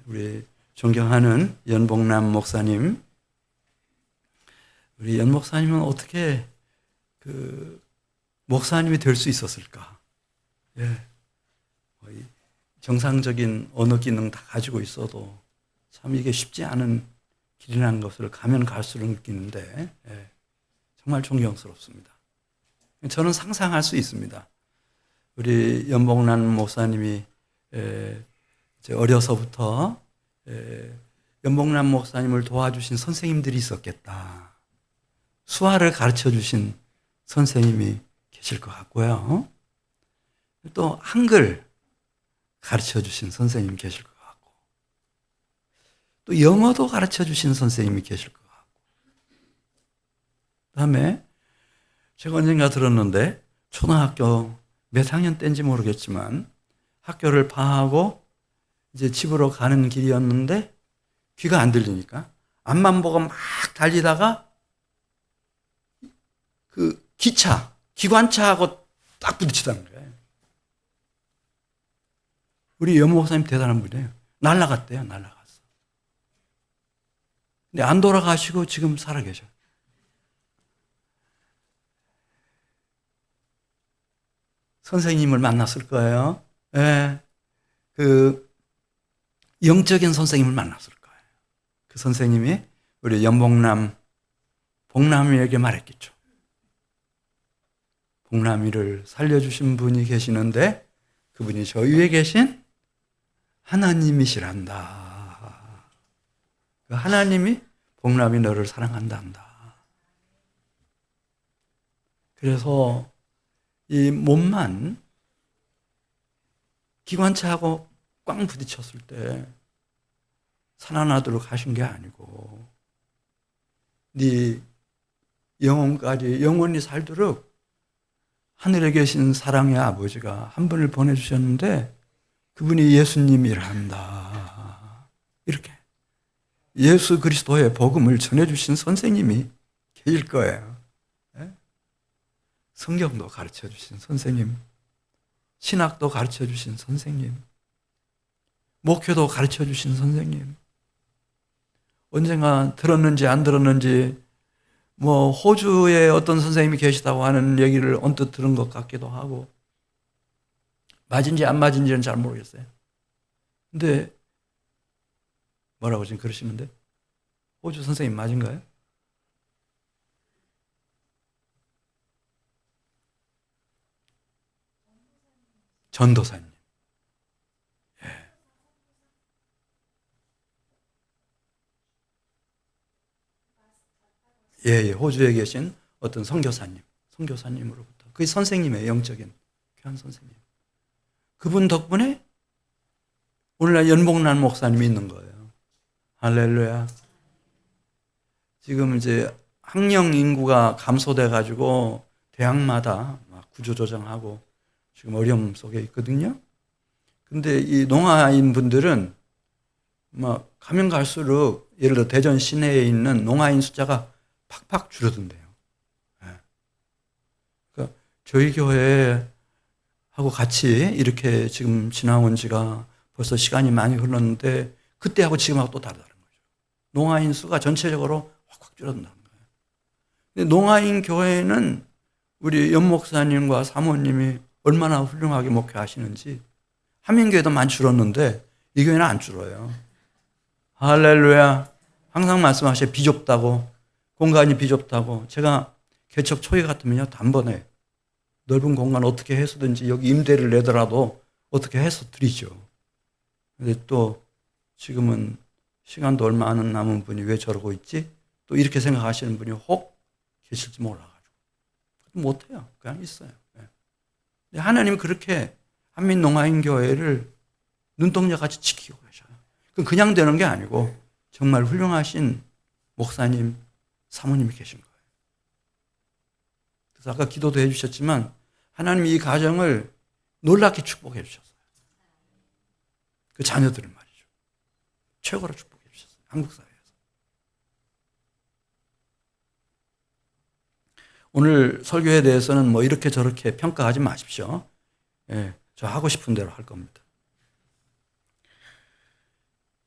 우리 존경하는 연봉남 목사님, 우리 연 목사님은 어떻게 목사님이 될 수 있었을까? 거의 정상적인 언어 기능 다 가지고 있어도 참 이게 쉽지 않은 길이라는 것을 가면 갈수록 느끼는데 정말 존경스럽습니다. 저는 상상할 수 있습니다. 우리 연봉남 목사님이 어려서부터 연봉남 목사님을 도와주신 선생님들이 있었겠다. 수화를 가르쳐 주신 선생님이 계실 것 같고요. 또 한글 가르쳐 주신 선생님이 계실 것 같고, 또 영어도 가르쳐 주신 선생님이 계실 것 같고, 그 다음에 제가 언젠가 들었는데 초등학교 몇 학년 때인지 모르겠지만 학교를 방하고 이제 집으로 가는 길이었는데 귀가 안 들리니까 앞만 보고 막 달리다가 그 기관차하고 딱 부딪히다는 거예요. 우리 연모 목사님 대단한 분이에요. 날아갔대요. 날아갔어. 근데 안 돌아가시고 지금 살아계셔요. 선생님을 만났을 거예요. 영적인 선생님을 만났을 거예요. 그 선생님이 우리 연봉남, 복남이에게 말했겠죠. 복남이를 살려주신 분이 계시는데 그분이 저 위에 계신 하나님이시란다. 그 하나님이 복남이 너를 사랑한단다. 그래서 이 몸만 기관차하고 꽝 부딪혔을 때 살아나도록 하신 게 아니고 네 영혼까지 영원히 살도록 하늘에 계신 사랑의 아버지가 한 분을 보내주셨는데 그분이 예수님이란다. 이렇게 예수 그리스도의 복음을 전해주신 선생님이 계실 거예요. 성경도 가르쳐주신 선생님, 신학도 가르쳐주신 선생님, 목회도 가르쳐주신 선생님. 언젠가 들었는지 안 들었는지 호주에 어떤 선생님이 계시다고 하는 얘기를 언뜻 들은 것 같기도 하고 맞은지 안 맞은지는 잘 모르겠어요. 근데 뭐라고 지금 그러시는데 호주 선생님 맞은가요? 전도사님. 호주에 계신 어떤 선교사님으로부터 그 선생님의 영적인 귀한 선생님. 그분 덕분에 오늘날 연봉난 목사님이 있는 거예요. 할렐루야. 지금 이제 학령 인구가 감소돼 가지고 대학마다 막 구조조정하고 지금 어려움 속에 있거든요. 근데 이 농아인 분들은 막 가면 갈수록 예를 들어 대전 시내에 있는 농아인 숫자가 팍팍 줄어든대요. 그러니까 저희 교회하고 같이 이렇게 지금 지나온 지가 벌써 시간이 많이 흘렀는데 그때하고 지금하고 또 다르다는 거죠. 농아인 수가 전체적으로 확 줄어든다는 거예요. 근데 농아인 교회는 우리 연 목사님과 사모님이 얼마나 훌륭하게 목회하시는지 한민교회도 많이 줄었는데 이 교회는 안 줄어요. 할렐루야. 항상 말씀하셔요. 비좁다고. 공간이 비좁다고. 제가 개척 초기 같으면요 단번에 넓은 공간 어떻게 해서든지 여기 임대를 내더라도 어떻게 해서 드리죠. 근데 또 지금은 시간도 얼마 안 남은 분이 왜 저러고 있지? 또 이렇게 생각하시는 분이 혹 계실지 몰라가지고 못해요. 그냥 있어요. 하나님은 그렇게 한민농아인교회를 눈동자같이 지키고 계셔요. 그냥 되는 게 아니고 정말 훌륭하신 목사님, 사모님이 계신 거예요. 그래서 아까 기도도 해주셨지만 하나님이 이 가정을 놀랍게 축복해 주셨어요. 그 자녀들을 말이죠. 최고로 축복해 주셨어요. 한국 사회에서. 오늘 설교에 대해서는 이렇게 저렇게 평가하지 마십시오. 저 하고 싶은 대로 할 겁니다.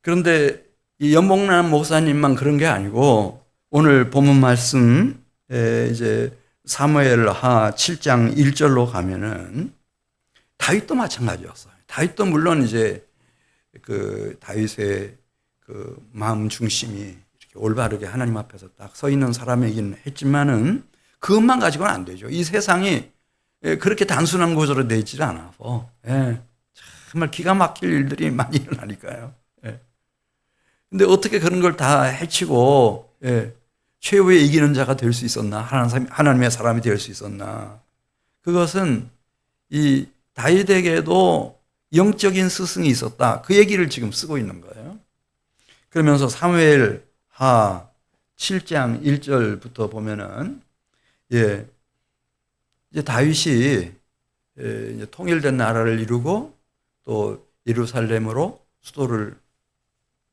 그런데 이 연봉남 목사님만 그런 게 아니고 오늘 본문 말씀 이제 사무엘하 7장 1절로 가면은 다윗도 마찬가지였어요. 다윗도 물론 이제 그 다윗의 그 마음 중심이 이렇게 올바르게 하나님 앞에서 딱 서 있는 사람이긴 했지만은 그것만 가지고는 안 되죠. 이 세상이 그렇게 단순한 곳으로 되어 있지 않아서 정말 기가 막힐 일들이 많이 일어나니까요. 근데 어떻게 그런 걸 다 해치고 최후의 이기는 자가 될 수 있었나? 하나님의 사람이 될 수 있었나? 그것은 이 다윗에게도 영적인 스승이 있었다. 그 얘기를 지금 쓰고 있는 거예요. 그러면서 사무엘하 7장 1절부터 보면은 이제 다윗이 이제 통일된 나라를 이루고 또 예루살렘으로 수도를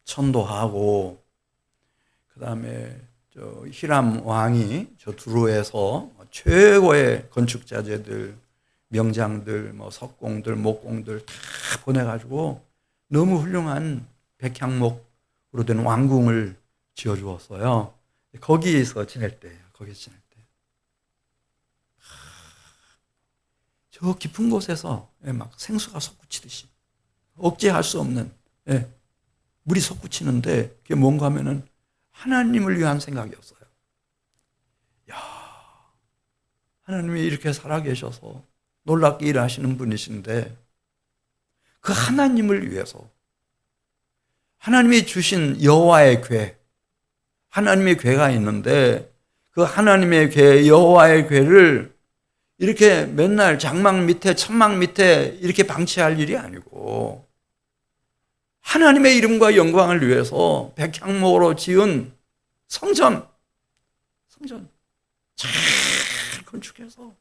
천도하고 그다음에 저 히람 왕이 저 두로에서 최고의 건축자재들, 명장들, 뭐 석공들, 목공들 다 보내가지고 너무 훌륭한 백향목으로 된 왕궁을 지어주었어요. 거기에서 지낼 때예요. 거기서 지낼 때. 저 깊은 곳에서 막 생수가 솟구치듯이 억제할 수 없는 물이 솟구치는데 그게 뭔가 하면은 하나님을 위한 생각이었어요. 야, 하나님이 이렇게 살아계셔서 놀랍게 일하시는 분이신데 그 하나님을 위해서 하나님이 주신 여호와의 궤, 하나님의 궤가 있는데 그 하나님의 궤, 여호와의 궤를 이렇게 맨날 장막 밑에, 천막 밑에 이렇게 방치할 일이 아니고 하나님의 이름과 영광을 위해서 백향목으로 지은 성전 잘 건축해서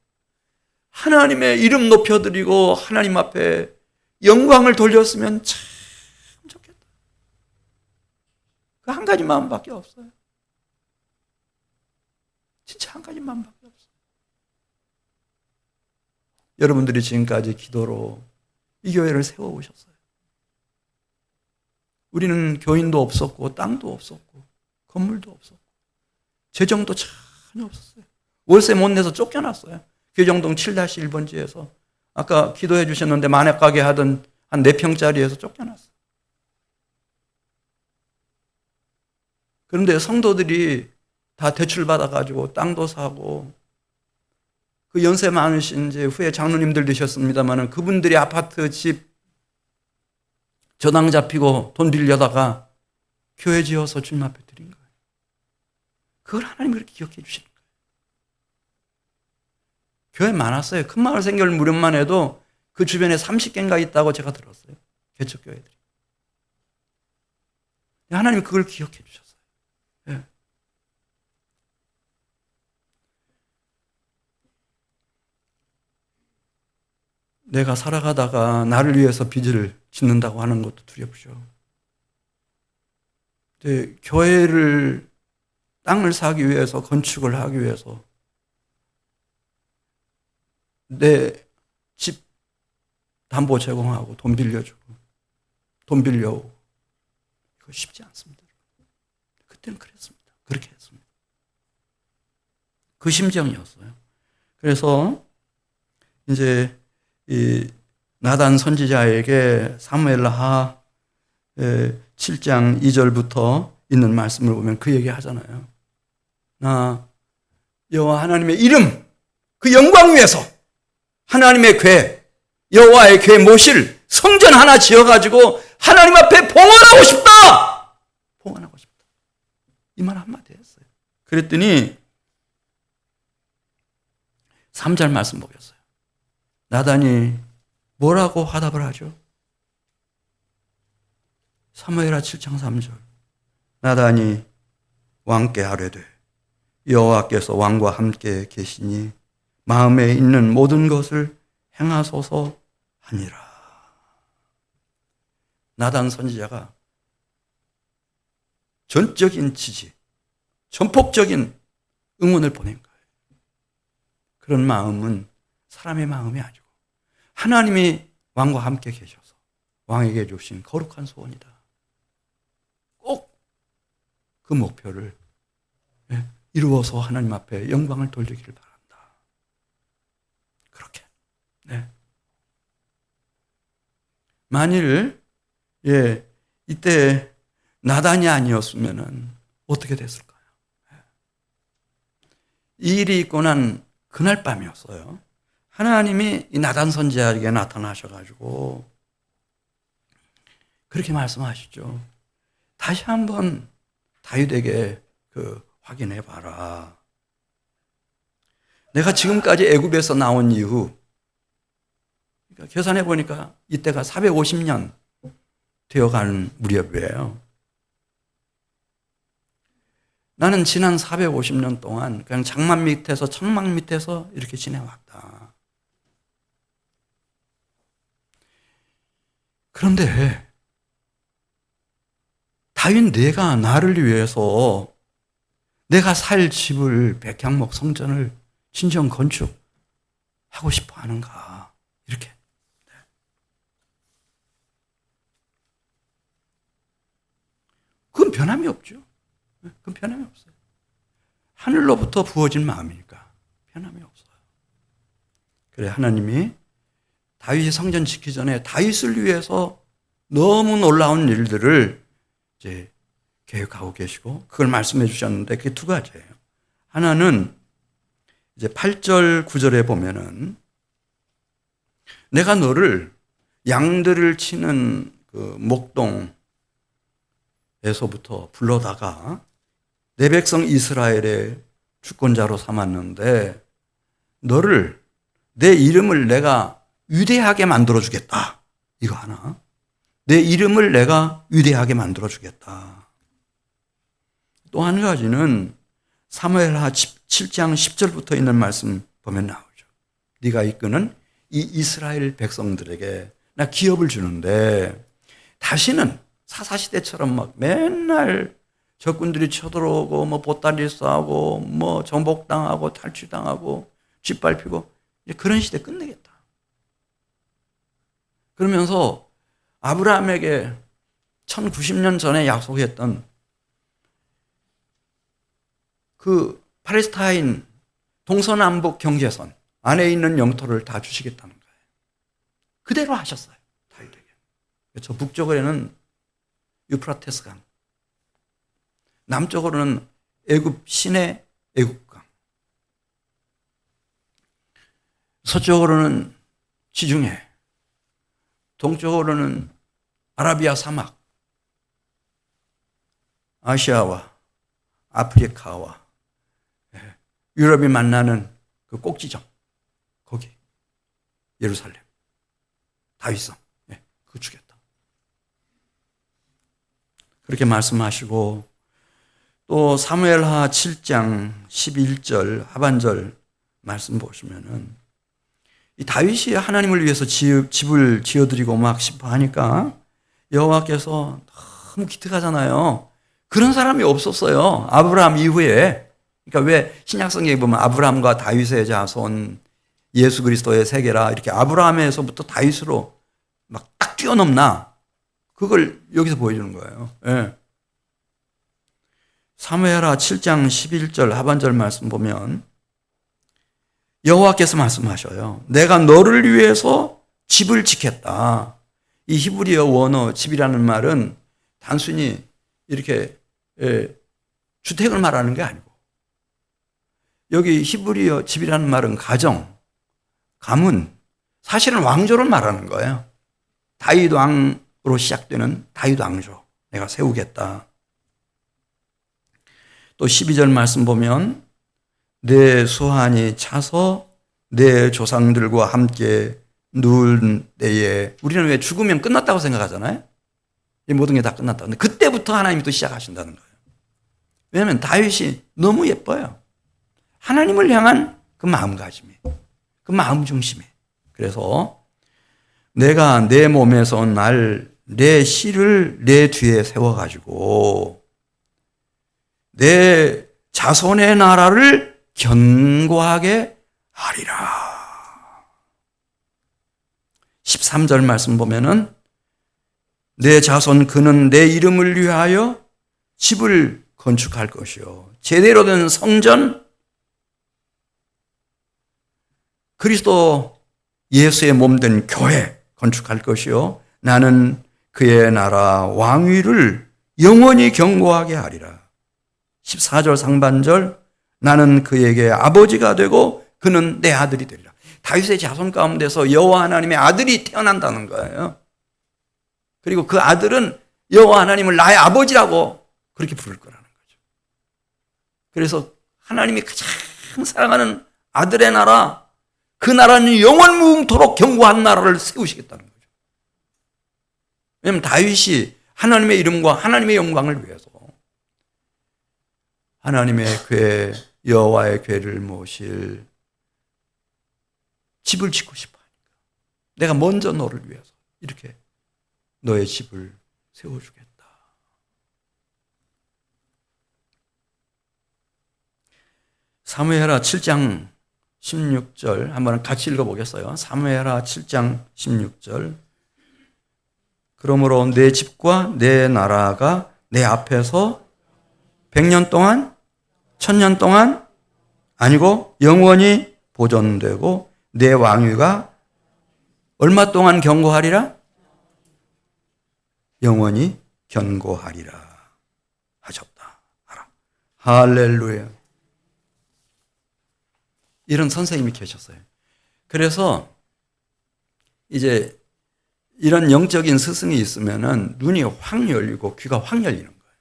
하나님의 이름 높여드리고 하나님 앞에 영광을 돌렸으면 참 좋겠다. 그 한 가지 마음밖에 없어요. 진짜 한 가지 마음밖에 없어요. 여러분들이 지금까지 기도로 이 교회를 세워오셨어요. 우리는 교인도 없었고 땅도 없었고 건물도 없었고 재정도 전혀 없었어요. 월세 못 내서 쫓겨났어요. 교정동 7-1번지에서 아까 기도해 주셨는데 만약가게 하던 한 4평짜리에서 쫓겨났어요. 그런데 성도들이 다 대출받아가지고 땅도 사고 그 연세 많으신 이제 후에 장로님들 되셨습니다만 그분들이 아파트 집 저당 잡히고 돈 빌려다가 교회 지어서 주님 앞에 드린 거예요. 그걸 하나님 그렇게 기억해 주시는 거예요. 교회 많았어요. 큰마을 생결 무렵만 해도 그 주변에 30개인가 있다고 제가 들었어요. 개척교회들이. 하나님 그걸 기억해 주셨어요. 네. 내가 살아가다가 나를 위해서 빚을 짓는다고 하는 것도 두렵죠. 근데 교회를 땅을 사기 위해서 건축을 하기 위해서 내 집 담보 제공하고 돈 빌려주고 돈 빌려오고 이거 쉽지 않습니다. 그때는 그랬습니다. 그렇게 했습니다. 그 심정이었어요. 그래서 이제 이 나단 선지자에게 사무엘하 7장 2절부터 있는 말씀을 보면 그 얘기 하잖아요. 나 여호와 하나님의 이름 그 영광 위에서 하나님의 궤 여호와의 궤 모실 성전 하나 지어가지고 하나님 앞에 봉헌하고 싶다. 봉헌하고 싶다. 이 말 한마디 했어요. 그랬더니 3절 말씀 보겠어요. 나단이 뭐라고 화답을 하죠? 사무엘하 7장 3절. 나단이 왕께 아뢰되 여호와께서 왕과 함께 계시니 마음에 있는 모든 것을 행하소서 하니라. 나단 선지자가 전적인 지지, 전폭적인 응원을 보낸 거예요. 그런 마음은 사람의 마음이 아니고 하나님이 왕과 함께 계셔서 왕에게 주신 거룩한 소원이다. 그 목표를 이루어서 하나님 앞에 영광을 돌리기를 바란다. 그렇게. 네. 만일 이때 나단이 아니었으면 어떻게 됐을까요? 이 일이 있고 난 그날 밤이었어요. 하나님이 이 나단 선지자에게 나타나셔가지고 그렇게 말씀하시죠. 다시 한번 다윗에게 확인해 봐라. 내가 지금까지 애굽에서 나온 이후, 그러니까 계산해 보니까 이때가 450년 되어가는 무렵이에요. 나는 지난 450년 동안 그냥 장막 밑에서 천막 밑에서 이렇게 지내왔다. 그런데 다윗 내가 나를 위해서 내가 살 집을 백향목 성전을 진정 건축하고 싶어 하는가 이렇게. 그건 변함이 없죠. 그건 변함이 없어요. 하늘로부터 부어진 마음이니까 변함이 없어요. 그래 하나님이 다윗이 성전 짓기 전에 다윗을 위해서 너무 놀라운 일들을 이제 계획하고 계시고 그걸 말씀해 주셨는데 그게 두 가지예요. 하나는 이제 8절 9절에 보면은 내가 너를 양들을 치는 그 목동에서부터 불러다가 내 백성 이스라엘의 주권자로 삼았는데 너를 내 이름을 내가 위대하게 만들어 주겠다. 이거 하나. 내 이름을 내가 위대하게 만들어 주겠다. 또 한 가지는 사무엘하 7장 10절부터 있는 말씀 보면 나오죠. 네가 이끄는 이 이스라엘 백성들에게 나 기업을 주는데 다시는 사사시대처럼 막 맨날 적군들이 쳐들어오고 뭐 보따리 싸고 뭐 정복당하고 탈취당하고 짓밟히고 이제 그런 시대 끝내겠다. 그러면서 아브라함에게 1090년 전에 약속했던 그 팔레스타인 동서남북 경계선 안에 있는 영토를 다 주시겠다는 거예요. 그대로 하셨어요. 다윗에게. 저 북쪽에는 유프라테스강, 남쪽으로는 애굽 시내 애굽강, 서쪽으로는 지중해, 동쪽으로는 아라비아 사막, 아시아와 아프리카와 유럽이 만나는 그 꼭지점, 거기 예루살렘, 다윗성, 그거 주겠다. 그렇게 말씀하시고 또 사무엘하 7장 11절 하반절 말씀 보시면은 이 다윗이 하나님을 위해서 집을 지어드리고 막 싶어 하니까 여호와께서 너무 기특하잖아요. 그런 사람이 없었어요. 아브라함 이후에. 그러니까 왜 신약성경에 보면 아브라함과 다윗의 자손 예수 그리스도의 세계라 이렇게 아브라함에서부터 다윗으로 막 딱 뛰어넘나 그걸 여기서 보여주는 거예요. 예. 사무엘하 7장 11절 하반절 말씀 보면 여호와께서 말씀하셔요. 내가 너를 위해서 집을 짓겠다. 이 히브리어 원어 집이라는 말은 단순히 이렇게 주택을 말하는 게 아니고 여기 히브리어 집이라는 말은 가정, 가문, 사실은 왕조를 말하는 거예요. 다윗 왕으로 시작되는 다윗 왕조 내가 세우겠다. 또 12절 말씀 보면 내 수한이 차서 내 조상들과 함께 누울 때에 우리는 왜 죽으면 끝났다고 생각하잖아요. 이 모든 게 다 끝났다. 근데 그때부터 하나님이 또 시작하신다는 거예요. 왜냐하면 다윗이 너무 예뻐요. 하나님을 향한 그 마음가짐이, 그 마음 중심이. 그래서 내가 내 몸에서 내 씨를 내 뒤에 세워가지고 내 자손의 나라를 견고하게 하리라. 13절 말씀 보면은 내 자손 그는 내 이름을 위하여 집을 건축할 것이요. 제대로 된 성전, 그리스도 예수의 몸된 교회 건축할 것이요. 나는 그의 나라 왕위를 영원히 견고하게 하리라. 14절 상반절, 나는 그에게 아버지가 되고 그는 내 아들이 되리라. 다윗의 자손 가운데서 여호와 하나님의 아들이 태어난다는 거예요. 그리고 그 아들은 여호와 하나님을 나의 아버지라고 그렇게 부를 거라는 거죠. 그래서 하나님이 가장 사랑하는 아들의 나라, 그 나라는 영원무궁토록 견고한 나라를 세우시겠다는 거죠. 왜냐하면 다윗이 하나님의 이름과 하나님의 영광을 위해서 하나님의 궤, 여호와의 궤를 모실 집을 짓고 싶어 하니까 내가 먼저 너를 위해서 이렇게 너의 집을 세워주겠다. 사무엘하 7장 16절 한번 같이 읽어보겠어요. 사무엘하 7장 16절. 그러므로 내 집과 내 나라가 내 앞에서 100년 동안, 1000년 동안 아니고 영원히 보존되고 내 왕위가 얼마 동안 견고하리라? 영원히 견고하리라 하셨다. 할렐루야. 이런 선생님이 계셨어요. 그래서 이제 이런 영적인 스승이 있으면은 눈이 확 열리고 귀가 확 열리는 거예요.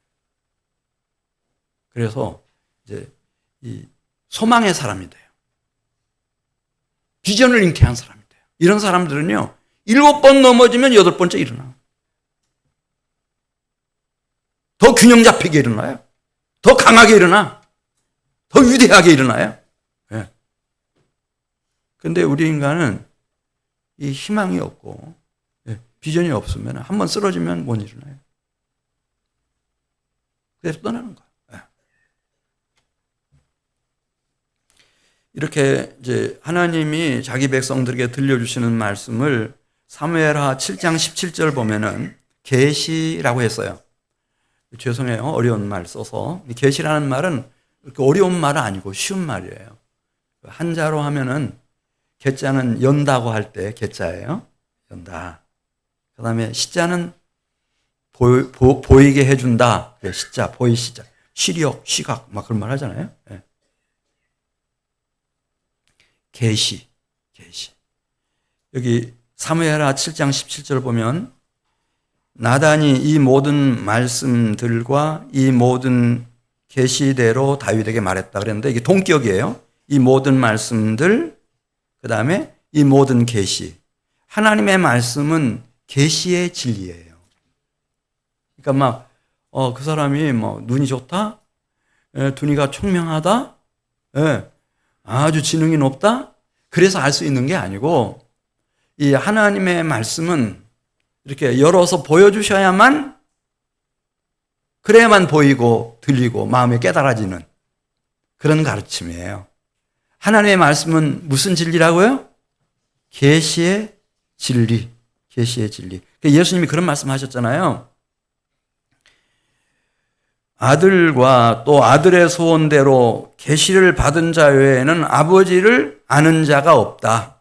그래서 이제 이 소망의 사람이 돼요. 비전을 잉태한 사람이 돼요. 이런 사람들은요, 7번 넘어지면 8번째 일어나. 더 균형 잡히게 일어나요. 더 강하게 일어나. 더 위대하게 일어나요. 예. 근데 우리 인간은 이 희망이 없고, 비전이 없으면 한번 쓰러지면 못 일어나요. 그래서 떠나는 거예요. 이렇게 이제 하나님이 자기 백성들에게 들려주시는 말씀을 사무엘하 7장 17절 보면은 계시라고 했어요. 죄송해요. 어려운 말 써서. 계시라는 말은 그렇게 어려운 말은 아니고 쉬운 말이에요. 한자로 하면은 계자는 연다고 할 때 계자예요. 연다. 그 다음에 시자는 보이게 해준다. 시자, 보이 시자. 시력, 시각, 막 그런 말 하잖아요. 네. 계시. 여기 사무엘하 7장 17절 보면 나단이 이 모든 말씀들과 이 모든 계시대로 다윗에게 말했다 그랬는데 이게 동격이에요. 이 모든 말씀들, 그 다음에 이 모든 계시. 하나님의 말씀은 계시의 진리예요. 그러니까 막 그 사람이 뭐 눈이 좋다, 두니가 총명하다, 아주 지능이 높다. 그래서 알 수 있는 게 아니고 이 하나님의 말씀은 이렇게 열어서 보여주셔야만 그래야만 보이고 들리고 마음에 깨달아지는 그런 가르침이에요. 하나님의 말씀은 무슨 진리라고요? 계시의 진리. 계시의 진리. 예수님이 그런 말씀 하셨잖아요. 아들과 또 아들의 소원대로 계시를 받은 자 외에는 아버지를 아는 자가 없다.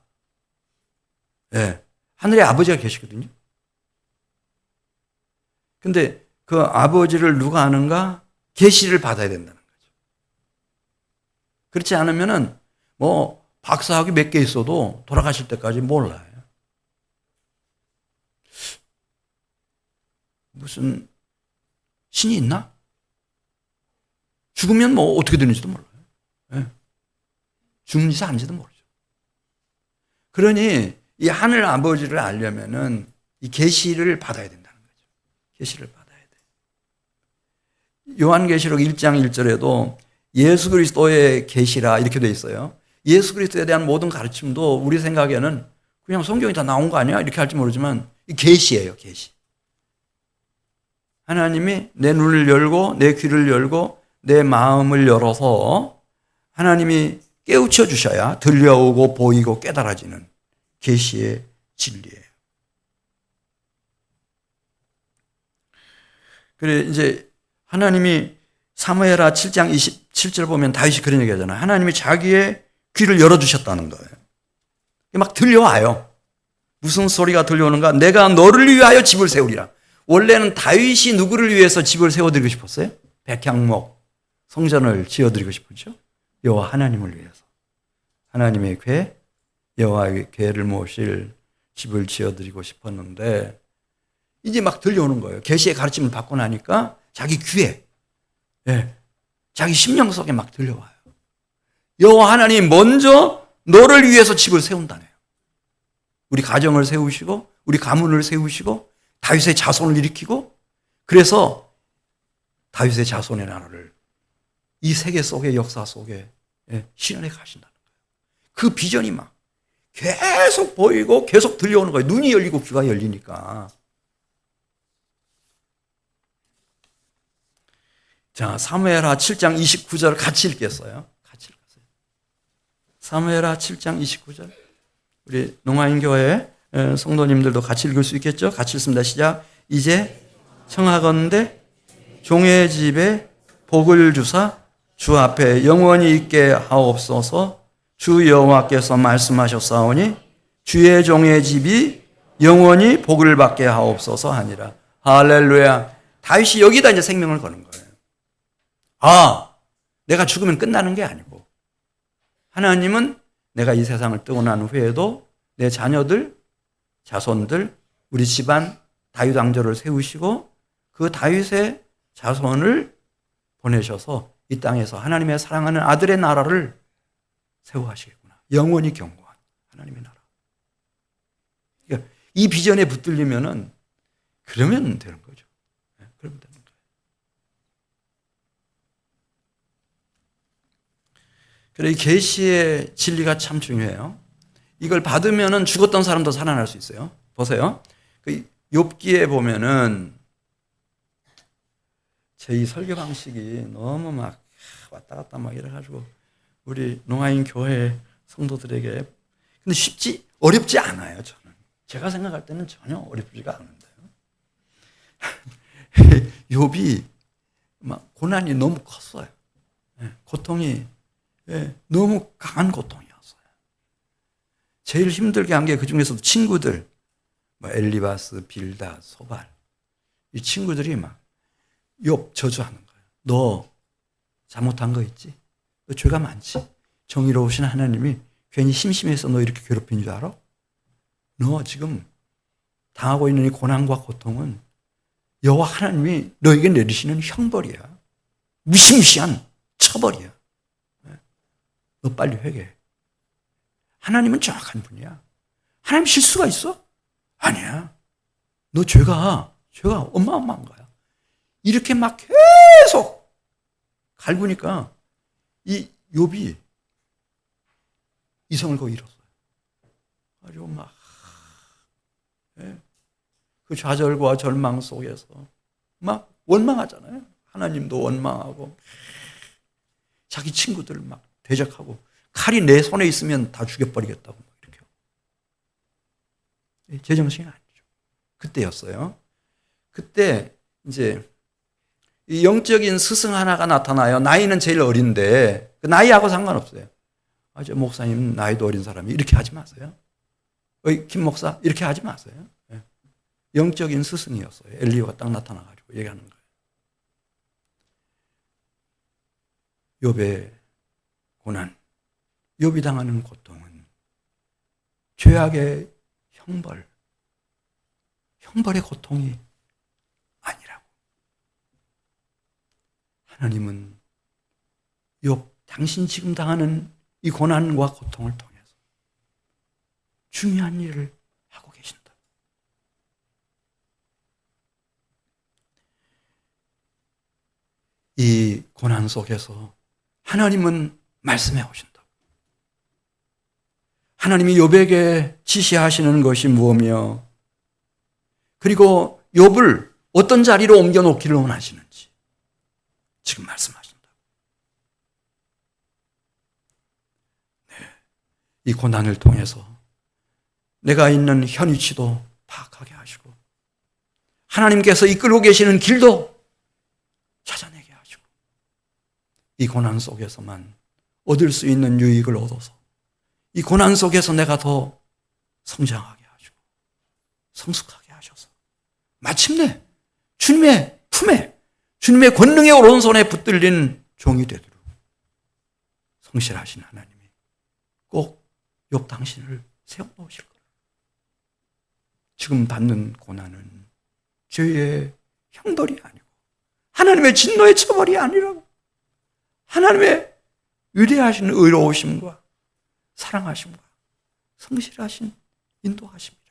네. 하늘에 아버지가 계시거든요. 근데 그 아버지를 누가 아는가? 계시를 받아야 된다는 거죠. 그렇지 않으면은 뭐 박사학위 몇 개 있어도 돌아가실 때까지 몰라요. 무슨 신이 있나? 죽으면 뭐 어떻게 되는지도 몰라요. 네. 죽는지 아닌지도 모르죠. 그러니 이 하늘 아버지를 알려면은 이 계시를 받아야 된다는 거죠. 계시를 받아야 돼. 요한계시록 1장 1절에도 예수 그리스도의 계시라 이렇게 돼 있어요. 예수 그리스도에 대한 모든 가르침도 우리 생각에는 그냥 성경이 다 나온 거 아니야? 이렇게 할지 모르지만 이 계시예요, 계시. 하나님이 내 눈을 열고 내 귀를 열고 내 마음을 열어서 하나님이 깨우쳐 주셔야 들려오고 보이고 깨달아지는 계시의 진리예요. 그래 이제 하나님이 사무엘하 7장 27절 보면 다윗이 그런 얘기 하잖아요. 하나님이 자기의 귀를 열어주셨다는 거예요. 막 들려와요. 무슨 소리가 들려오는가? 내가 너를 위하여 집을 세우리라. 원래는 다윗이 누구를 위해서 집을 세워드리고 싶었어요? 백향목 성전을 지어드리고 싶었죠. 여호와 하나님을 위해서. 하나님의 궤, 여호와의 궤를 모실 집을 지어드리고 싶었는데 이제 막 들려오는 거예요. 계시의 가르침을 받고 나니까 자기 귀에, 자기 심령 속에 막 들려와요. 여호와 하나님이 먼저 너를 위해서 집을 세운다네요. 우리 가정을 세우시고 우리 가문을 세우시고 다윗의 자손을 일으키고 그래서 다윗의 자손의 나라를 이 세계 속의 역사 속에 실현해 가신다는 거예요. 그 비전이 막 계속 보이고 계속 들려오는 거예요. 눈이 열리고 귀가 열리니까. 자, 사무엘하 7장 29절 같이 읽겠어요. 같이 읽었어요. 사무엘하 7장 29절. 우리 농아인교회 성도님들도 같이 읽을 수 있겠죠? 같이 읽습니다. 시작. 이제 청하건대 종의 집에 복을 주사 주 앞에 영원히 있게 하옵소서. 주 여호와께서 말씀하셨사오니 주의 종의 집이 영원히 복을 받게 하옵소서 하니라. 할렐루야. 다윗이 여기다 이제 생명을 거는 거예요. 내가 죽으면 끝나는 게 아니고 하나님은 내가 이 세상을 뜨고 난 후에도 내 자녀들, 자손들, 우리 집안 다윗 왕조를 세우시고 그 다윗의 자손을 보내셔서 이 땅에서 하나님의 사랑하는 아들의 나라를 세워하시겠구나. 영원히 경고한 하나님의 나라. 그러니까 이 비전에 붙들리면은 그러면 되는 거죠. 그러면 되는 거예요. 그래 이 계시의 진리가 참 중요해요. 이걸 받으면은 죽었던 사람도 살아날 수 있어요. 보세요. 그 욥기에 보면은 제 이 설교 방식이 너무 막 왔다 갔다 막 이래가지고 우리 농아인 교회 성도들에게 근데 어렵지 않아요. 저는 제가 생각할 때는 전혀 어렵지가 않은데요. 욥이 막 고난이 너무 컸어요. 고통이 너무 강한 고통이었어요. 제일 힘들게 한 게 그 중에서도 친구들, 뭐 엘리바스, 빌다, 소발 이 친구들이 막 욥 저주하는 거예요. 너 잘못한 거 있지? 너 죄가 많지? 정의로우신 하나님이 괜히 심심해서 너 이렇게 괴롭힌 줄 알아? 너 지금 당하고 있는 이 고난과 고통은 여호와 하나님이 너에게 내리시는 형벌이야. 무시무시한 처벌이야. 너 빨리 회개해. 하나님은 정확한 분이야. 하나님 실수가 있어? 아니야. 너 죄가 어마어마한 거야. 이렇게 막 계속 갈구니까 이 욥이 이성을 거의 잃었어요. 아주 막 그 좌절과 절망 속에서 막 원망하잖아요. 하나님도 원망하고 자기 친구들 막 대적하고 칼이 내 손에 있으면 다 죽여버리겠다고 이렇게. 제정신이 아니죠. 그때였어요. 그때 이제 이 영적인 스승 하나가 나타나요. 나이는 제일 어린데 그 나이하고 상관없어요. 저 목사님 나이도 어린 사람이 이렇게 하지 마세요. 김 목사 이렇게 하지 마세요. 영적인 스승이었어요. 엘리야가 딱 나타나가지고 얘기하는 거예요. 욥의 고난, 욥이 당하는 고통은 죄악의 형벌의 고통이 아니라고. 하나님은 욥, 당신 지금 당하는 이 고난과 고통을 통해서 중요한 일을 하고 계신다. 이 고난 속에서 하나님은 말씀해 오신다. 하나님이 욥에게 지시하시는 것이 무엇이며 그리고 욥을 어떤 자리로 옮겨놓기를 원하시는지 지금 말씀하신다. 이 고난을 통해서 내가 있는 현 위치도 파악하게 하시고 하나님께서 이끌고 계시는 길도 찾아내게 하시고 이 고난 속에서만 얻을 수 있는 유익을 얻어서 이 고난 속에서 내가 더 성장하게 하시고 성숙하게 하셔서 마침내 주님의 품에 주님의 권능의 오른손에 붙들린 종이 되도록 성실하신 하나님이 꼭 욥 당신을 세워놓으실 거예요. 지금 받는 고난은 죄의 형벌이 아니고 하나님의 진노의 처벌이 아니라고, 하나님의 위대하신 의로우심과 사랑하심과 성실하신 인도하심이라.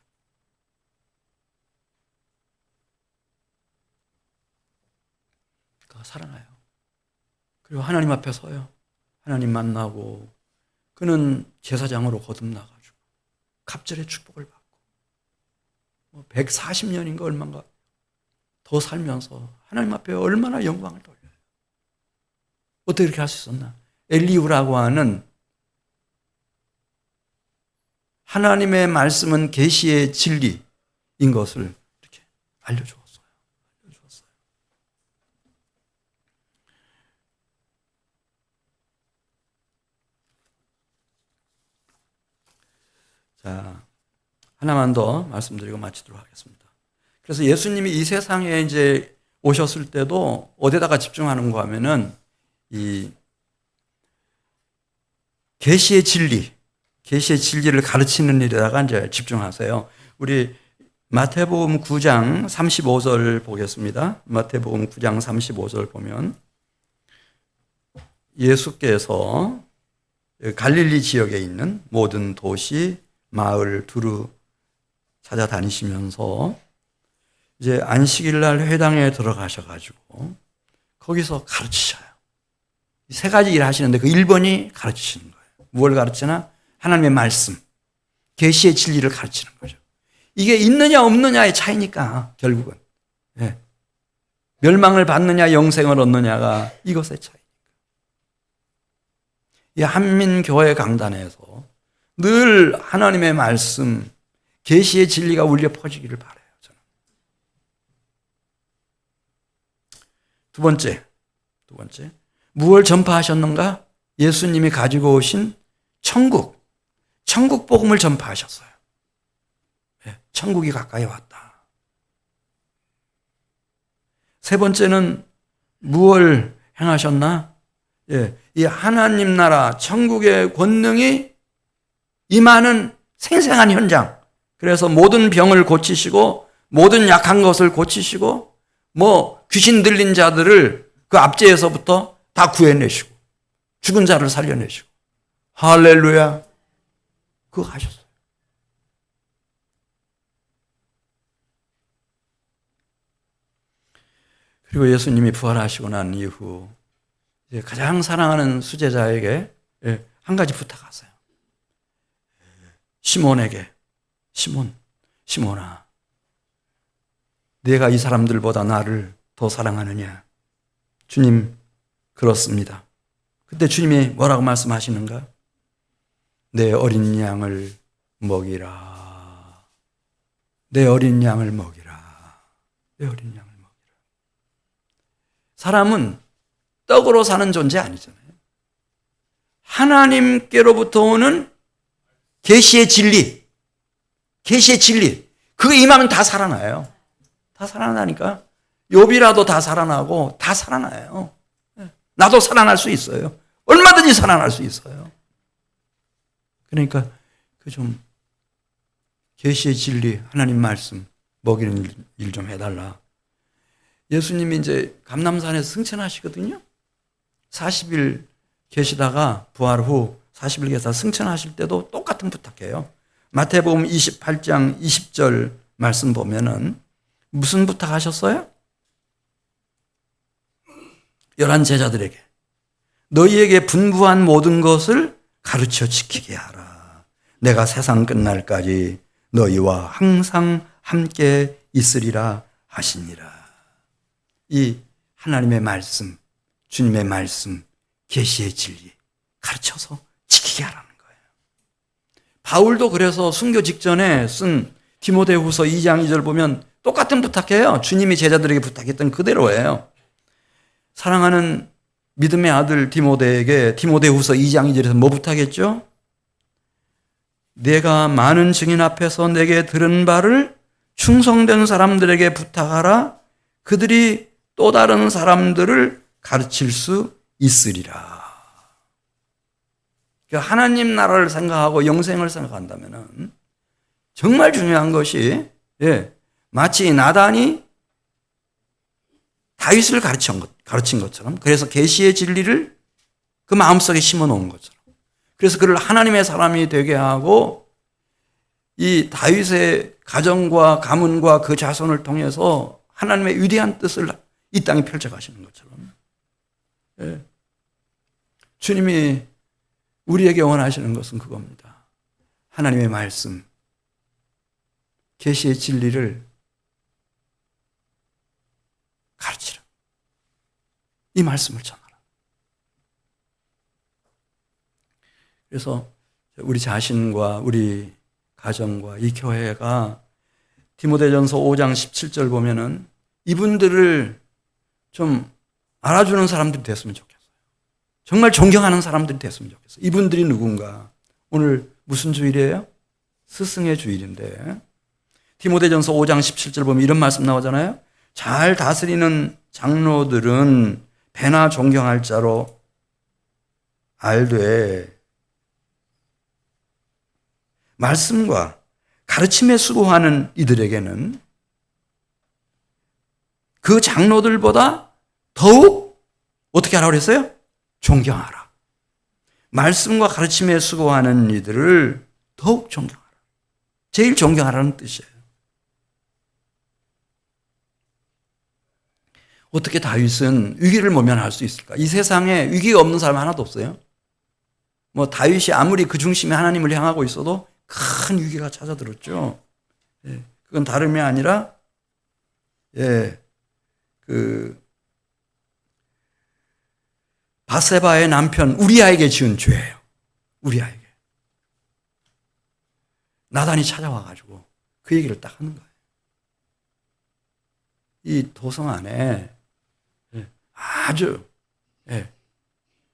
그가 살아나요. 그리고 하나님 앞에 서요. 하나님 만나고 그는 제사장으로 거듭나가지고 갑절의 축복을 받고 140년인가 얼마인가 더 살면서 하나님 앞에 얼마나 영광을 돌려요. 어떻게 이렇게 할 수 있었나? 엘리후라고 하는 하나님의 말씀은 계시의 진리인 것을 이렇게 알려주었어요. 자, 하나만 더 말씀드리고 마치도록 하겠습니다. 그래서 예수님이 이 세상에 이제 오셨을 때도 어디다가 집중하는가 하면은 이 계시의 진리를 가르치는 일에다가 이제 집중하세요. 우리 마태복음 9장 35절 보겠습니다. 마태복음 9장 35절 보면 예수께서 갈릴리 지역에 있는 모든 도시, 마을 두루 찾아다니시면서 이제 안식일 날 회당에 들어가셔가지고 거기서 가르치셔요. 세 가지 일 하시는데 그 1번이 가르치시는 거예요. 무엇을 가르치나? 하나님의 말씀, 계시의 진리를 가르치는 거죠. 이게 있느냐 없느냐의 차이니까 결국은 멸망을 받느냐 영생을 얻느냐가 이것의 차이니까. 이 한민교회 강단에서 늘 하나님의 말씀, 계시의 진리가 울려 퍼지기를 바라요. 저는. 두 번째, 무엇을 전파하셨는가? 예수님이 가지고 오신 천국 복음을 전파하셨어요. 천국이 가까이 왔다. 세 번째는 무엇을 행하셨나? 이 하나님 나라 천국의 권능이 임하는 생생한 현장. 그래서 모든 병을 고치시고 모든 약한 것을 고치시고 귀신 들린 자들을 그 압제에서부터 다 구해내시고 죽은 자를 살려내시고 할렐루야. 그거 하셨어요. 그리고 예수님이 부활하시고 난 이후 가장 사랑하는 수제자에게 한 가지 부탁하세요. 시몬에게, 시몬아, 내가 이 사람들보다 나를 더 사랑하느냐? 주님, 그렇습니다. 그때 주님이 뭐라고 말씀하시는가? 내 어린 양을 먹이라. 내 어린 양을 먹이라. 내 어린 양을 먹이라. 사람은 떡으로 사는 존재 아니잖아요. 하나님께로부터 오는 계시의 진리, 그거 임하면 다 살아나요. 다 살아나니까 욥이라도 다 살아나고 다 살아나요. 나도 살아날 수 있어요. 얼마든지 살아날 수 있어요. 그러니까 그 좀 계시의 진리, 하나님 말씀 먹이는 일 좀 해달라. 예수님이 이제 감람산에서 승천하시거든요. 40일 계시다가 부활 후 40일 계시다가 승천하실 때도 똑같은 부탁해요. 마태복음 28장 20절 말씀 보면은 무슨 부탁하셨어요? 11 제자들에게 너희에게 분부한 모든 것을 가르쳐 지키게 하라. 내가 세상 끝날까지 너희와 항상 함께 있으리라 하시니라. 이 하나님의 말씀, 주님의 말씀, 계시의 진리 가르쳐서 지키게 하라는 거예요. 바울도 그래서 순교 직전에 쓴 디모데후서 2장 2절 보면 똑같은 부탁해요. 주님이 제자들에게 부탁했던 그대로예요. 사랑하는 믿음의 아들 디모데에게 디모데후서 2장 2절에서 뭐 부탁했죠? 내가 많은 증인 앞에서 내게 들은 바를 충성된 사람들에게 부탁하라. 그들이 또 다른 사람들을 가르칠 수 있으리라. 하나님 나라를 생각하고 영생을 생각한다면 정말 중요한 것이 마치 나단이 다윗을 가르친 것처럼, 그래서 계시의 진리를 그 마음속에 심어놓은 것처럼, 그래서 그를 하나님의 사람이 되게 하고 이 다윗의 가정과 가문과 그 자손을 통해서 하나님의 위대한 뜻을 이 땅에 펼쳐가시는 것처럼 주님이 우리에게 원하시는 것은 그겁니다. 하나님의 말씀, 계시의 진리를 가르치라. 이 말씀을 전하라. 그래서 우리 자신과 우리 가정과 이 교회가 디모데전서 5장 17절 보면은 이분들을 좀 알아주는 사람들이 됐으면 좋겠어요. 정말 존경하는 사람들이 됐으면 좋겠어요. 이분들이 누군가? 오늘 무슨 주일이에요? 스승의 주일인데 디모데전서 5장 17절 보면 이런 말씀 나오잖아요. 잘 다스리는 장로들은 배나 존경할 자로 알되 말씀과 가르침에 수고하는 이들에게는 그 장로들보다 더욱 어떻게 하라고 그랬어요? 존경하라. 말씀과 가르침에 수고하는 이들을 더욱 존경하라. 제일 존경하라는 뜻이에요. 어떻게 다윗은 위기를 모면할 수 있을까? 이 세상에 위기가 없는 사람 하나도 없어요. 뭐 다윗이 아무리 그 중심에 하나님을 향하고 있어도 큰 위기가 찾아들었죠. 그건 다름이 아니라 바세바의 남편 우리아에게 지은 죄예요. 우리아에게. 나단이 찾아와가지고 그 얘기를 딱 하는 거예요. 이 도성 안에 아주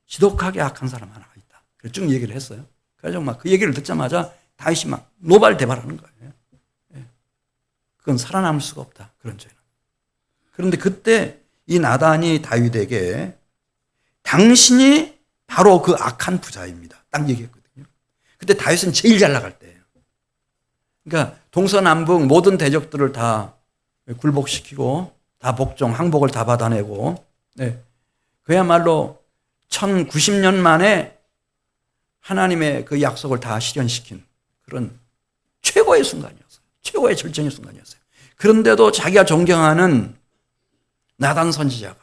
지독하게 악한 사람 하나가 있다. 그래서 쭉 얘기를 했어요. 그래서 막 그 얘기를 듣자마자 다윗이 막 노발대발하는 거예요. 그건 살아남을 수가 없다. 그런 죄는. 그런데 그때 이 나단이 다윗에게 당신이 바로 그 악한 부자입니다. 딱 얘기했거든요. 그때 다윗은 제일 잘 나갈 때예요. 그러니까 동서남북 모든 대적들을 다 굴복시키고 다 복종, 항복을 다 받아내고 그야말로 1090년 만에 하나님의 그 약속을 다 실현시킨 그런 최고의 순간이었어요. 최고의 절정의 순간이었어요. 그런데도 자기가 존경하는 나단 선지자가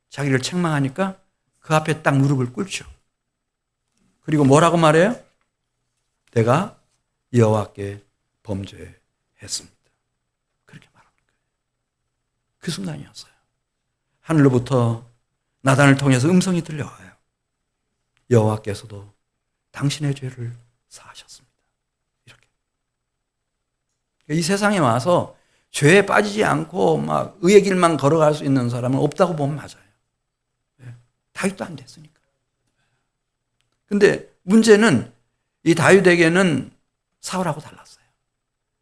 자기를 책망하니까 그 앞에 딱 무릎을 꿇죠. 그리고 뭐라고 말해요? 내가 여호와께 범죄했습니다. 그렇게 말합니다. 그 순간이었어요. 하늘로부터 나단을 통해서 음성이 들려와요. 여호와께서도 당신의 죄를 사하셨습니다. 이렇게. 이 세상에 와서 죄에 빠지지 않고 막 의의 길만 걸어갈 수 있는 사람은 없다고 보면 맞아요. 다윗도 안 됐으니까. 근데 문제는 이 다윗에게는 사울하고 달랐어요.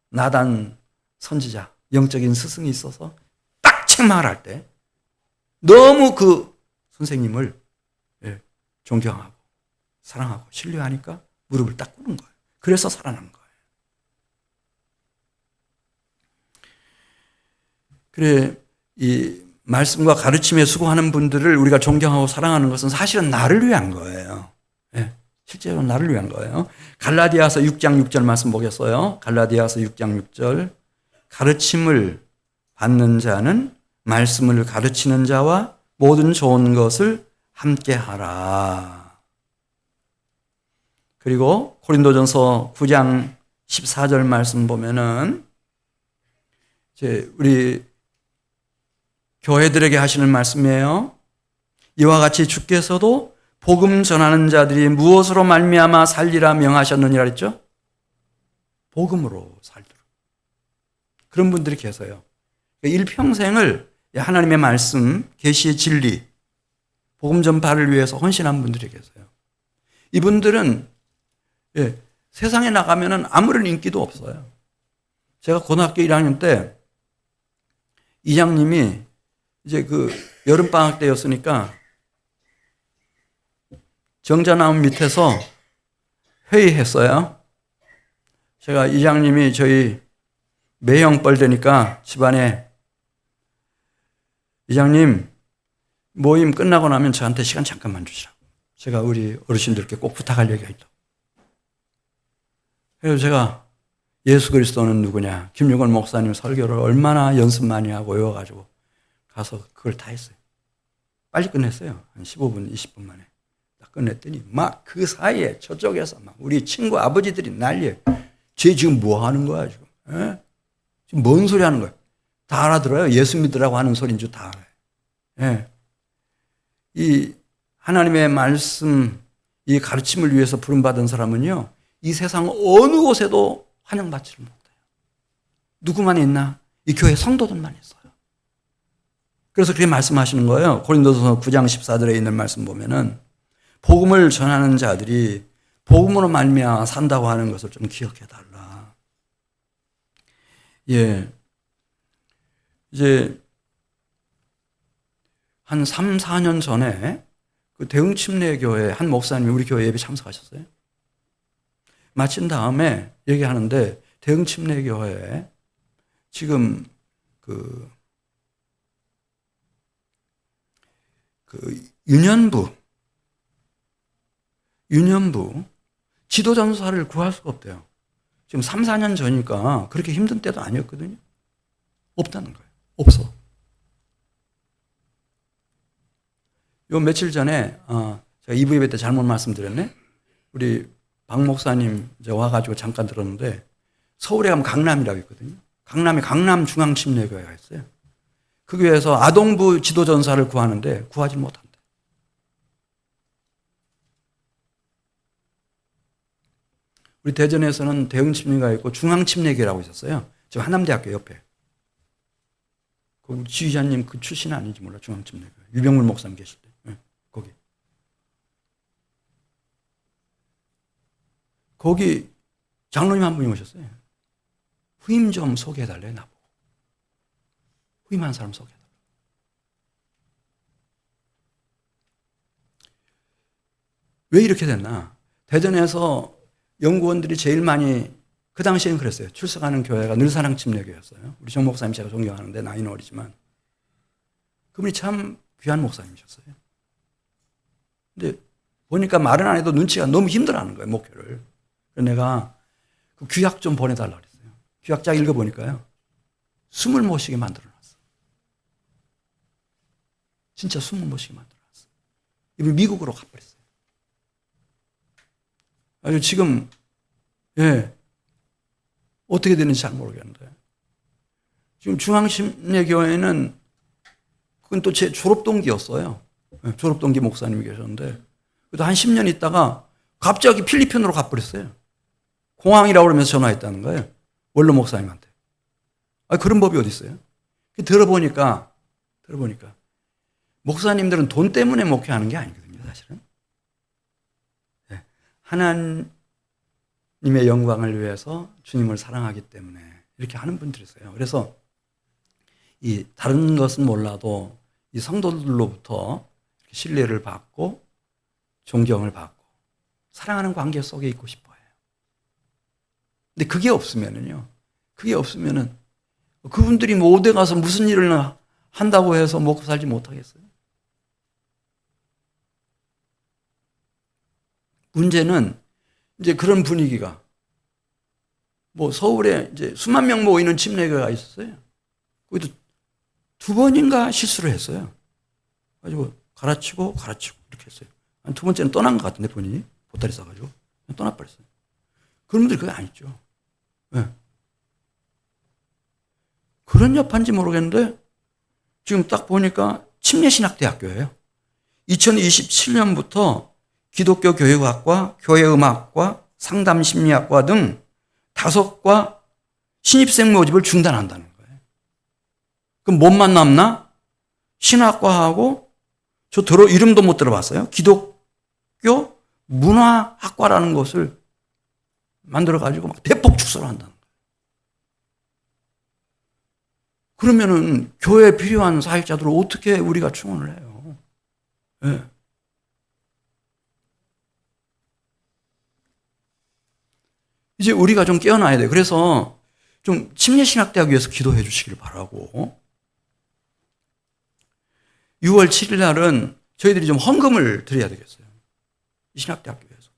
나단 선지자, 영적인 스승이 있어서 딱 책망을 할 때 너무 그 선생님을 존경하고 사랑하고 신뢰하니까 무릎을 딱 꿇은 거예요. 그래서 살아난 거예요. 그래, 이 말씀과 가르침에 수고하는 분들을 우리가 존경하고 사랑하는 것은 사실은 나를 위한 거예요. 실제로 나를 위한 거예요. 갈라디아서 6장 6절 말씀 보겠어요. 갈라디아서 6장 6절. 가르침을 받는 자는 말씀을 가르치는 자와 모든 좋은 것을 함께 하라. 그리고 고린도전서 9장 14절 말씀 보면은 이제 우리 교회들에게 하시는 말씀이에요. 이와 같이 주께서도 복음 전하는 자들이 무엇으로 말미암아 살리라 명하셨느니라 그랬죠? 복음으로 살도록. 그런 분들이 계세요. 일평생을 하나님의 말씀, 계시의 진리, 복음 전파를 위해서 헌신한 분들이 계세요. 이분들은 세상에 나가면은 아무런 인기도 없어요. 제가 고등학교 1학년 때 이장님이 이제 그 여름방학 때였으니까 정자나무 밑에서 회의했어요. 제가 이장님이 저희 매형 뻘되니까 집안에 이장님 모임 끝나고 나면 저한테 시간 잠깐만 주시라고. 제가 우리 어르신들께 꼭 부탁할 얘기가 있다고. 그래서 제가 예수 그리스도는 누구냐, 김용건 목사님 설교를 얼마나 연습 많이 하고 외워가지고 가서 그걸 다 했어요. 빨리 끝냈어요. 한 15분, 20분 만에. 딱 끝냈더니 막 그 사이에 저쪽에서 막 우리 친구 아버지들이 난리예요. 쟤 지금 뭐 하는 거야 지금? 에? 지금 뭔 소리 하는 거야? 다 알아들어요. 예수 믿으라고 하는 소리인 줄 다 알아요. 예. 이 하나님의 말씀, 이 가르침을 위해서 부름받은 사람은요, 이 세상 어느 곳에도 환영받지를 못해요. 누구만 있나? 이 교회 성도들만 있어요. 그래서 그렇게 말씀하시는 거예요. 고린도서 9장 14절에 있는 말씀 보면은 복음을 전하는 자들이 복음으로 말미암아 산다고 하는 것을 좀 기억해 달라. 예. 이제 한 3, 4년 전에 그 대흥침례교회 한 목사님이 우리 교회 예배 참석하셨어요. 마친 다음에 얘기하는데 대흥침례교회에 지금 그 유년부 지도전사를 구할 수가 없대요. 지금 3, 4년 전이니까 그렇게 힘든 때도 아니었거든요. 없다는 거예요. 없어. 요 며칠 전에 제가 2부 예배 때 잘못 말씀드렸네. 우리 박 목사님 이제 와가지고 잠깐 들었는데 서울에 가면 강남이라고 있거든요. 강남에 강남중앙침례교회가 있어요. 그 교회에서 아동부 지도전사를 구하는데 구하지 못한다. 우리 대전에서는 대흥침례가 있고 중앙침례교회라고 있었어요. 지금 한남대학교 옆에. 거기 지휘자님 그 출신 아닌지 몰라. 중앙침례교회. 유병물 목사님 계실 때. 네, 거기. 거기 장로님 한 분이 오셨어요. 후임 좀 소개해달래요. 나보고. 후임한 사람 소개해달래요. 왜 이렇게 됐나? 대전에서 연구원들이 제일 많이 그 당시에는 그랬어요. 출석하는 교회가 늘사랑침례교회였어요. 우리 정 목사님 제가 존경하는데 나이는 어리지만 그분이 참 귀한 목사님이셨어요. 근데 보니까 말은 안 해도 눈치가 너무 힘들어하는 거예요. 목회를. 그래서 내가 그 규약 좀 보내달라고 그랬어요. 규약 쫙 읽어보니까요. 숨을 못 쉬게 만들어놨어. 진짜 숨을 못 쉬게 만들어놨어. 이분 미국으로 가버렸어요. 아주 지금 어떻게 되는지 잘 모르겠는데 지금 중앙침례교회는 그건 또 제 졸업 동기였어요. 졸업 동기 목사님이 계셨는데 그래도 한 10년 있다가 갑자기 필리핀으로 가버렸어요. 공항이라고 그러면서 전화했다는 거예요. 원로 목사님한테. 그런 법이 어디 있어요? 들어보니까 목사님들은 돈 때문에 목회하는 게 아니거든요. 사실은. 하나님의 영광을 위해서 주님을 사랑하기 때문에 이렇게 하는 분들이세요. 그래서 이 다른 것은 몰라도 이 성도들로부터 신뢰를 받고 존경을 받고 사랑하는 관계 속에 있고 싶어요. 근데 그게 없으면은 그분들이 뭐 어디 가서 무슨 일을 한다고 해서 먹고 살지 못하겠어요. 문제는 이제 그런 분위기가 뭐 서울에 이제 수만 명 모이는 침례교회가 있었어요. 거기도 2번인가 실수를 했어요. 가지고 갈아치고 이렇게 했어요. 한 2번째는 떠난 것 같은데 본인이 보따리 싸가지고 떠나버렸어요. 그런 분들이 그게 아니죠. 네. 그런 여파인지 모르겠는데 지금 딱 보니까 침례신학대학교예요. 2027년부터 기독교 교육학과, 교회음악과, 상담심리학과 등 5과 신입생 모집을 중단한다는 거예요. 그럼 뭔만 남나? 신학과하고 이름도 못 들어봤어요. 기독교 문화학과라는 것을 만들어가지고 막 대폭 축소를 한다는 거예요. 그러면은 교회에 필요한 사역자들을 어떻게 우리가 충원을 해요? 네. 이제 우리가 좀 깨어나야 돼요. 그래서 좀 침례신학대학 위해서 기도해 주시길 바라고. 6월 7일 날은 저희들이 좀 헌금을 드려야 되겠어요. 이 신학대학교 위해서.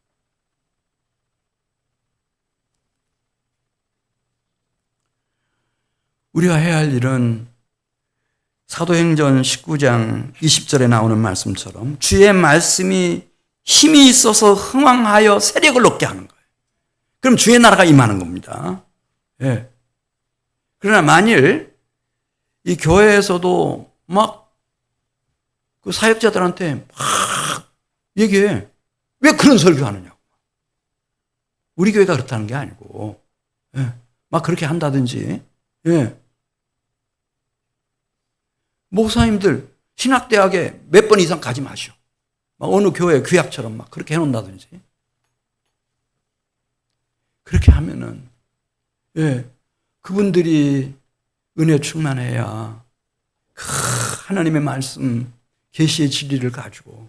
우리가 해야 할 일은 사도행전 19장 20절에 나오는 말씀처럼 주의 말씀이 힘이 있어서 흥왕하여 세력을 얻게 하는 거예요. 그럼 주의 나라가 임하는 겁니다. 예. 그러나 만일 이 교회에서도 막 그 사역자들한테 막 얘기해. 왜 그런 설교하느냐고. 우리 교회가 그렇다는 게 아니고, 예. 막 그렇게 한다든지, 예. 목사님들 신학대학에 몇 번 이상 가지 마시오. 막 어느 교회 규약처럼 막 그렇게 해놓는다든지. 그렇게 하면은, 예. 그분들이 은혜 충만해야 하나님의 말씀, 계시의 진리를 가지고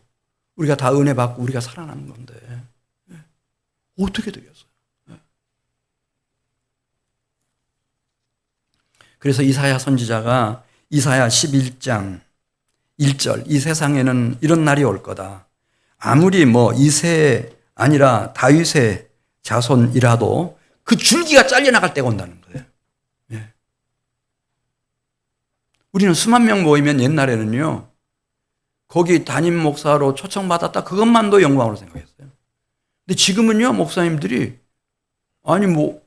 우리가 다 은혜 받고 우리가 살아나는 건데 어떻게 되겠어요? 그래서 이사야 선지자가 이사야 11장 1절 이 세상에는 이런 날이 올 거다. 아무리 뭐 이세 아니라 다윗의 자손이라도 그 줄기가 잘려나갈 때가 온다는 거예요. 우리는 수만 명 모이면 옛날에는요. 거기 담임 목사로 초청받았다 그것만도 영광으로 생각했어요. 근데 지금은요. 목사님들이 아니 뭐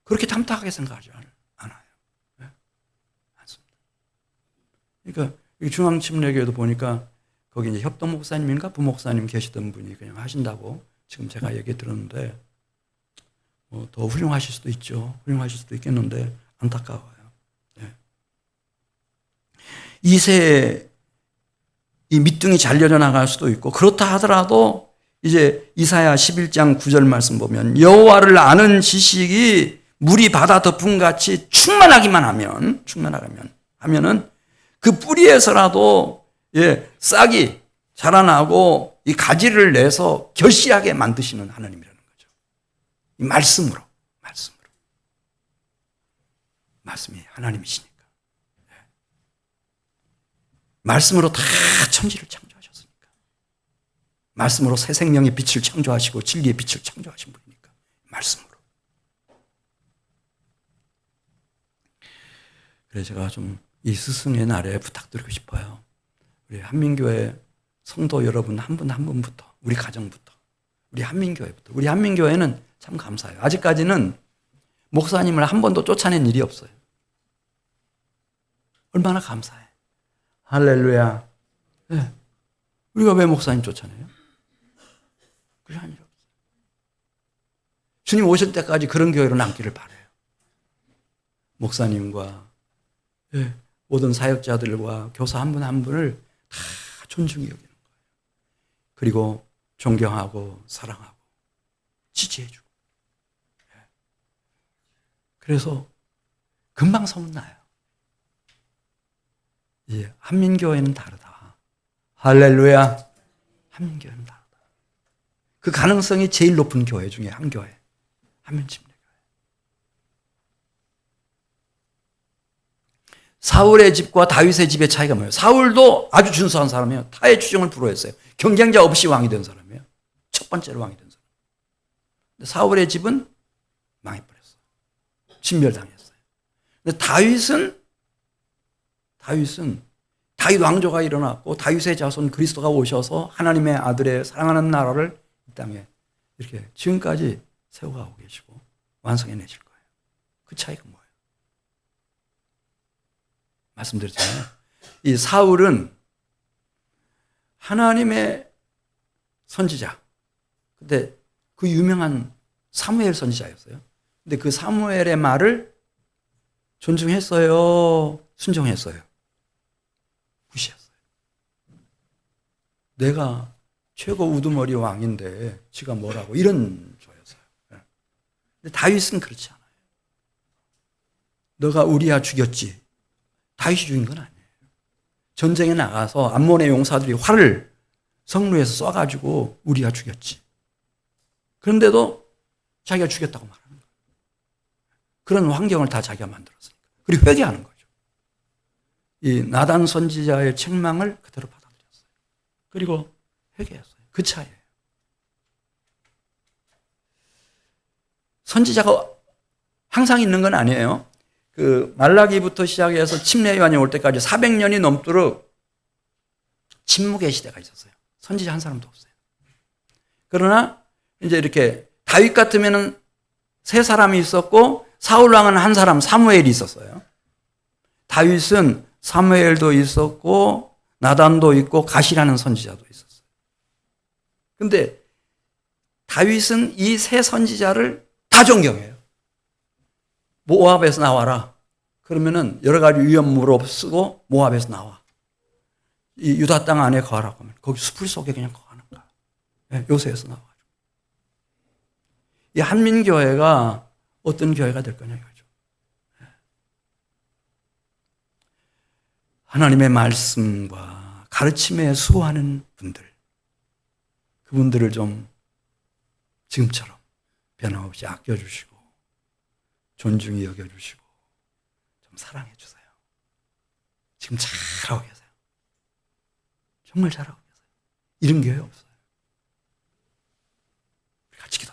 그렇게 탐탁하게 생각하지 않아요. 네? 않습니다. 그러니까 중앙침례교회도 보니까 거기 이제 협동 목사님인가 부목사님 계시던 분이 그냥 하신다고 지금 제가 얘기 들었는데 더 훌륭하실 수도 있죠. 훌륭하실 수도 있겠는데 안타까워요. 네. 이세 이 밑둥이 잘려져 나갈 수도 있고 그렇다 하더라도 이제 이사야 11장 9절 말씀 보면 여호와를 아는 지식이 물이 바다 덮음같이 충만하기만 하면은 그 뿌리에서라도 싹이 자라나고 이 가지를 내서 결실하게 만드시는 하나님이라는 거죠. 이 말씀으로. 말씀이 하나님이시니까. 말씀으로 다 천지를 창조하셨으니까. 말씀으로 새 생명의 빛을 창조하시고 진리의 빛을 창조하신 분이니까. 말씀으로. 그래서 제가 좀 이 스승의 날에 부탁드리고 싶어요. 우리 한민교회 성도 여러분 한 분 한 분부터 우리 가정부터 우리 한민교회부터 우리 한민교회는 참 감사해요. 아직까지는 목사님을 한 번도 쫓아낸 일이 없어요. 얼마나 감사해. 할렐루야. 네. 우리가 왜 목사님 쫓아내요? 그게 아니라 주님 오실 때까지 그런 교회로 남기를 바라요. 목사님과 모든 사역자들과 교사 한 분 한 분을 다 존중히 여기는 거예요. 그리고 존경하고 사랑하고 지지해주고. 그래서 금방 소문나요. 한민교회는 다르다. 할렐루야. 한민교회는 다르다. 그 가능성이 제일 높은 교회 중에 한 교회. 한민침례교회. 사울의 집과 다윗의 집의 차이가 뭐예요? 사울도 아주 준수한 사람이에요. 타의 추종을 불허했어요. 경쟁자 없이 왕이 된 사람이에요. 첫 번째로 왕이 된 사람. 근데 사울의 집은 망해버렸어요. 진멸당했어요. 근데 다윗 왕조가 일어났고 다윗의 자손 그리스도가 오셔서 하나님의 아들의 사랑하는 나라를 이 땅에 이렇게 지금까지 세워가고 계시고 완성해내실 거예요. 그 차이가 뭐예요? 말씀드렸잖아요. 이 사울은 하나님의 선지자. 근데 그 유명한 사무엘 선지자였어요. 근데 그 사무엘의 말을 존중했어요? 순종했어요? 무시했어요. 내가 최고 우두머리 왕인데 지가 뭐라고, 이런 조였어요. 근데 다윗은 그렇지 않아요. 너가 우리야 죽였지. 다윗이 죽인 건 아니에요. 전쟁에 나가서 암몬의 용사들이 활을 성루에서 쏴가지고 우리야 죽였지. 그런데도 자기가 죽였다고 말하는 거예요. 그런 환경을 다 자기가 만들었으니까. 그리고 회개하는 거죠. 이 나단 선지자의 책망을 그대로 받아들였어요. 그리고 회개했어요. 그 차이예요. 선지자가 항상 있는 건 아니에요. 그 말라기부터 시작해서 침례요한이 올 때까지 400년이 넘도록 침묵의 시대가 있었어요. 선지자 한 사람도 없어요. 그러나 이제 이렇게 다윗 같으면은 세 사람이 있었고 사울 왕은 한 사람 사무엘이 있었어요. 다윗은 사무엘도 있었고 나단도 있고 갓이라는 선지자도 있었어요. 근데 다윗은 이 세 선지자를 다 존경해요. 모압에서 나와라. 그러면은 여러 가지 위험물로 쓰고 모압에서 나와. 이 유다 땅 안에 거하라고 하면 거기 숲을 속에 그냥 거하는 거야. 네, 요새에서 나와가지고. 이 한민교회가 어떤 교회가 될 거냐 이거죠. 하나님의 말씀과 가르침에 수고하는 분들, 그분들을 좀 지금처럼 변함없이 아껴주시고 존중히 여겨주시고 좀 사랑해 주세요. 지금 잘하고 계세요. 정말 잘하고 계세요. 이런 교회 없어요. 같이 기도